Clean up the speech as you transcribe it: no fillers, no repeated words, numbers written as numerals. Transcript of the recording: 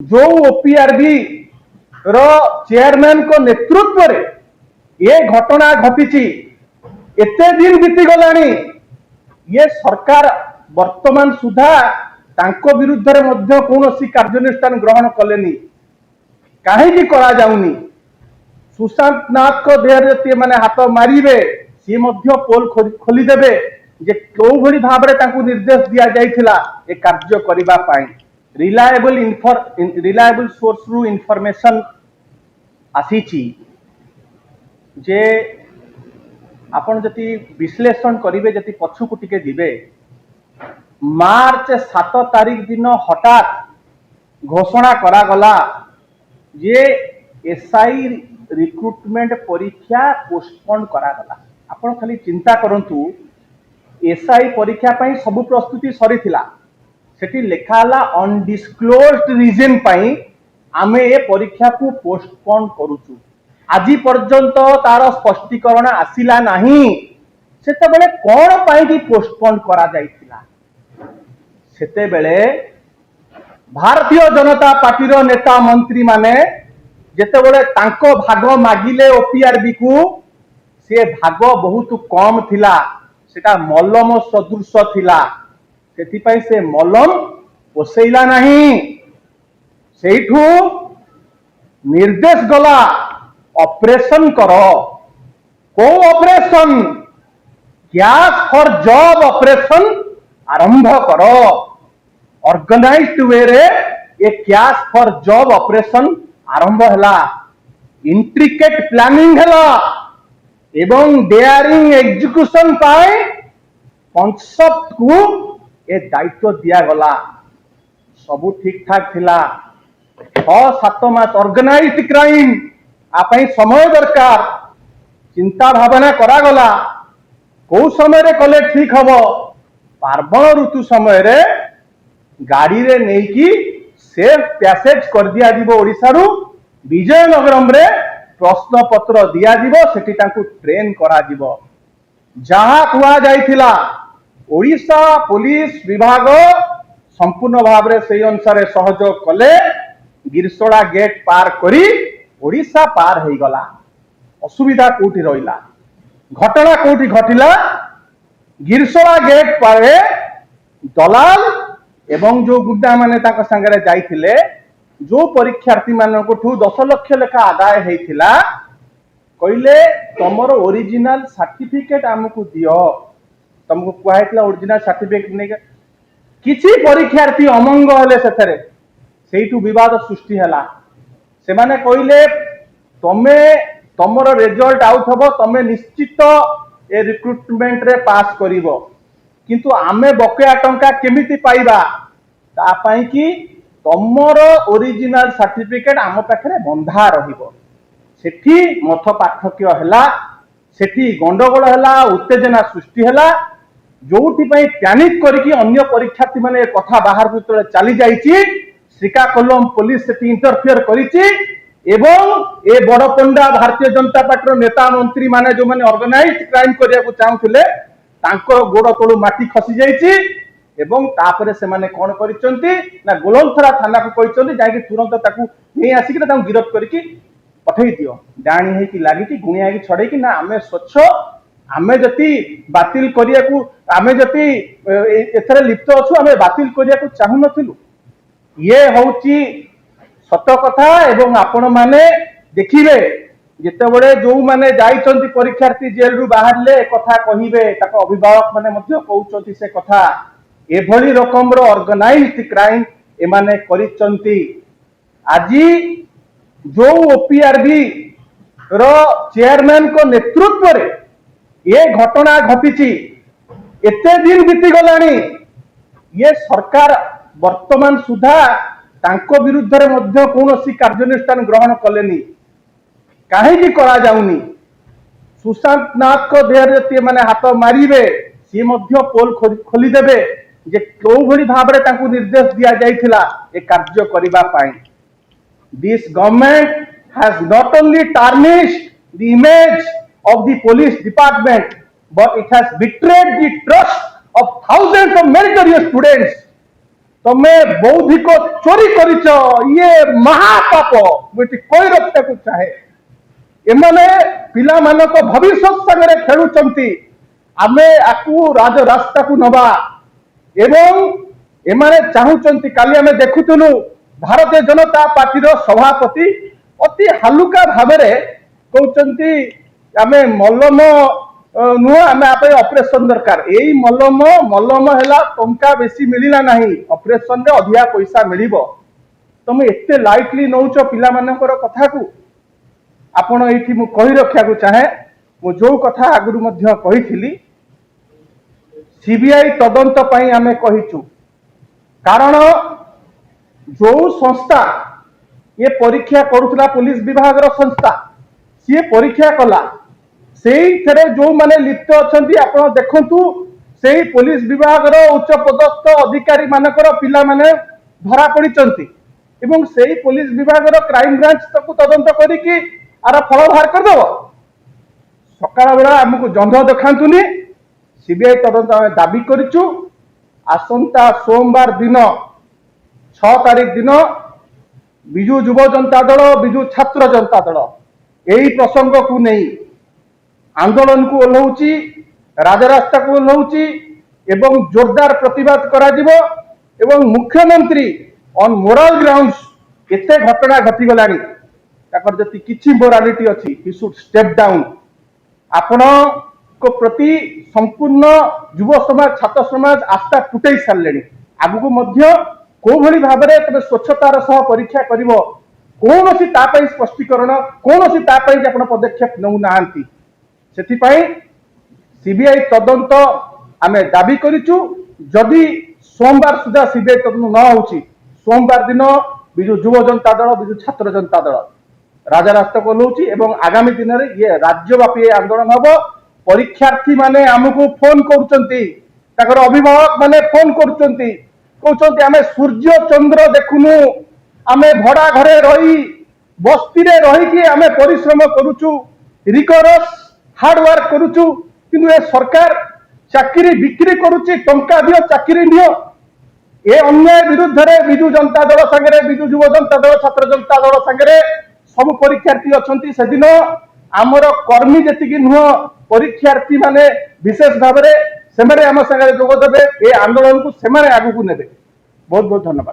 जो ओपीआरबी रो चेयरमैन को नेतृत्व रे ये घटना घटी एते दिन बीती गलानी ये सरकार वर्तमान सुधा तांको विरुद्ध रे मध्य कौनसी कार्यानुष्ठान ग्रहण कलेनी कहीं करा जाउनी सुशांत नाथ को देहरे ती माने हाथ मारिबे सी मध्य पोल खोली देबे जे को भली भाबरे तांको निर्देश दिया जाइथिला ए कार्य करिबा पाई रिलायबल सोर्स रु इनफॉरमेशन आसीची जे आपण जति विश्लेषण करिवे जति पछुकु टिके दिबे मार्च 7 तारीख दिन हठात घोषणा करा गला जे एसआई रिक्रुटमेंट परीक्षा पोस्टपोन करा गला। आपण खाली चिंता करंतु एसआई परीक्षा पई सब प्रस्तुति सरी थिला सेठी लेखाला अनडिस्क्लोज्ड रीजन पई आमे ए परीक्षा को पोस्टपोन करूछु आज पर्यंत तार स्पष्टीकरण आसिला नहीं सेते बेले कोन पई कि पोस्टपोन करा जाइथिला सेते बेले भारतीय जनता पार्टी रो नेता मंत्री माने जेते बेले तांको भाग मागिले ओपीआरबी को से भाग बहुत कम थिला सेटा मलम सदृश थिला सेति पई से मलम पोसैला नहीं सेठू निर्देश गला ऑपरेशन करो को operation gas for job operation आरंभ करो ऑर्गेनाइज्ड वे रे ए गैस फॉर जॉब ऑपरेशन आरंभ हला इंट्रिकेट प्लानिंग हला एवं डेयरिंग एग्जीक्यूशन पाए कॉन्सेप्ट को ए दायित्व दिया गला सबू ठीक ठाक थिला 6-7 मास ऑर्गेनाइज्ड क्राइम आपई समय दरकार चिंता भावना करा गला को समय रे कले ठीक हबो पार्वण ऋतु समय रे गाड़ी रे नै की सेफ पैसेज कर दिया दिबो ओडिसा रु विजयनगरम रे प्रश्न पत्र दिया दिबो सेठी तांकु ट्रेन करा दिबो जहां कुआ जाइथिला ओडिसा पुलिस विभाग संपूर्ण भाव रे सेही अनुसार सहयोग कले गिरसोड़ा गेट पार करी ओडिसा पार हो गला असुविधा कोठी रहिला घटना कोठी घटिला गिरसोड़ा गेट पारे दलाल एवं जो गुड्डा माने ताका संगे जाइथिले जो परीक्षार्थी मानको ठू 10 लाख लेखा आदाय हेतिला कइले तमरो ओरिजिनल सर्टिफिकेट हमकु दियो तुमको कहला ओरिजिनल सर्टिफिकेट नै किछि परीक्षार्थी अमंग हले सेथरे सेइटू विवाद सृष्टि हला से माने कइले तमे तमरो रिजल्ट आउट हबो तमे निश्चित ए रिक्रुटमेंट रे पास करिवो किंतु आमे बकेया टंका केमिति पाइबा ता पई कि तमरो ओरिजिनल सर्टिफिकेट आम पाखरे बंधा रहिबो सेठी मथ पाठक्य हला सेठी गंडगोल हला उत्तेजना सृष्टि हला जोठी पई पैनिक करके अन्य परीक्षार्थी माने कथा बाहर भीतर चली जाईची श्रीकाकुलम पुलिस सेठी इंटरफियर करिची एवं ए बड़पंडा भारतीय जनता पार्टी नेता मंत्री माने जो माने ऑर्गेनाइज्ड क्राइम करिया को चाहुथिले तांको गोड़ तळु माटी खसी जाईची एवं तापरे से माने कोन करिसंती ना गोलंथरा थाना को कहिसंती जाई तुरंत ताकू नै आसी कि ताकू गिरफ्त करके पठै दियो डाणी हे कि लागि कि गुणिया कि छडै कि ना आमे स्वच्छ आमे जति बातिल करिया को आमे जति एथरे लिप्त अछु आमे बातिल करिया को चाहु नथिलु ये होची सत कथा एवं आपण माने देखिबे जेते बडे जो माने जाइचंती परीक्षार्थी जेल रु बाहर ले कथा कहिबे ताको अभिभावक माने मध्य कहउचंती से कथा एभली रकम रो ऑर्गेनाइज्ड क्राइम ए माने करिचंती आजी जो ओपीआरबी रो चेयरमैन को नेतृत्व रे ये घटना घटी एते दिन बीती गलानी ये सरकार वर्तमान सुधा तांको विरुद्ध रे मध्य कौनसी कार्यानुष्ठान ग्रहण कलेनी कहीं करा जाउनी सुशांत नाथ को देहरे ती माने हाथ मारिबे सी मध्य पोल खोली देबे जे को भली भाबरे तांको निर्देश दिया जाइथिला ए कार्य करिबा पाई this government has not only tarnished the image of the police department but it has betrayed the trust of thousands of meritorious students ତମେ ବୌଦ୍ଧିକ ଚୋରି କରିଛ, ଇଏ ମହାପାପ। ମୁଁ ଏଠି କହି ରଖିବାକୁ ଚାହେଁ, ଏମାନେ ପିଲାମାନଙ୍କ ଭବିଷ୍ୟତ ସାଙ୍ଗରେ ଖେଳୁଛନ୍ତି। ଆମେ ଆକୁ ରାଜରାସ୍ତାକୁ ନବା ଏବଂ ଏମାନେ ଚାହୁଁଛନ୍ତି, କାଲି ଆମେ ଦେଖୁଥିଲୁ ଭାରତୀୟ ଜନତା ପାର୍ଟିର ସଭାପତି ଅତି ହାଲୁକା ଭାବରେ କହୁଛନ୍ତି ଆମେ ମଲମ ନୁହଁ, ଆମେ ଆପଣ ଅପରେସନ ଦରକାର। ଏଇ ମଲମ ହେଲା ଟଙ୍କା ବେଶୀ ମିଳିଲା ନାହିଁ, ଅପରେସନ ରେ ଅଧିକା ପଇସା ମିଳିବ। ତମେ ଏତେ ଲାଇଟଲି ନଉଛ ପିଲାମାନଙ୍କର କଥାକୁ। ଆପଣ ଏଇଠି ମୁଁ କହି ରଖିବାକୁ ଚାହେଁ, ମୁଁ ଯୋଉ କଥା ଆଗରୁ ମଧ୍ୟ କହିଥିଲି, सीबीआई तदंत ପାଇଁ ଆମେ କହିଛୁ। କାରଣ ଯୋଉ ସଂସ୍ଥା ये परीक्षा करुला पुलिस विभाग संस्था सी परीक्षा कला से जो माने लिप्त अच्छा आप देखु से पुलिस विभाग उच्च पदस्थ अधिकारी मानकर पिला माने धरा पड़ी से पुलिस विभाग क्राइम ब्रांच तक तदंत करिकी आर फल बाहर करदेव। सकाळ बेला आमको जंध देखातुनी, सीबीआई तदंत आम दाबी करूँ। आसंता सोमवार दिन 6 तारीख दिन विजु युव जनता दल, विजु छात्र जनता दल यही प्रसंग को नहीं आंदोलन को ओह्लौची, राजरास्ता को ओह्लौची एवं जोरदार प्रतिवाद करा जिवो। एवं मुख्यमंत्री ऑन मोरल ग्राउंड्स केते घटना घटीगलानी ताकर जति किछि मोरालिटी अछि ही शुड स्टेप डाउन। आपण को प्रति संपूर्ण युव समाज छात्र समाज आस्था फुटै सारे आगु मध्य को भली भाबरे तबे स्वच्छतार सह परीक्षा करिवो कौन सी तापई स्पष्टीकरण कौन सी तापई आपण पदक्षेप नौ नांती। सेति पई सीबीआई तदंत आमे दाबी करिचु। जदि सोमवार सुधा सीबीआई तदंत न होउची, सोमवार दिन विजु युव जनता दल, विजु छात्र जनता दल राजरास्ता को लौची एवं आगामी दिन में ये राज्यव्यापी आंदोलन हम। परीक्षार्थी माने आमको फोन करुचंती, ताकर अभिभावक माने फोन करुचंती, कहउचंती आमे सूर्य चंद्र देखुनु, आमे भड़ा घरे रही बस्ती रे रही कि आमे परिश्रम करुचु, रिकरस हार्ड वर्क करुचु, किंतु ए सरकार चाकरी बिक्री करुची, टंका दियो चाकरी दियो। ए अन्याय विरुद्ध रे विजु जनता दल संगे, विजु युव जनता दल, छात्र जनता दल संगे सब परीक्षार्थी अच्छा। से दिन आमर कर्मी जी नुह परीक्षार्थी माने विशेष भाव में से आम संगे जोगदेवे, ए आंदोलन को से आगू को नेबे। बहुत बहुत धन्यवाद।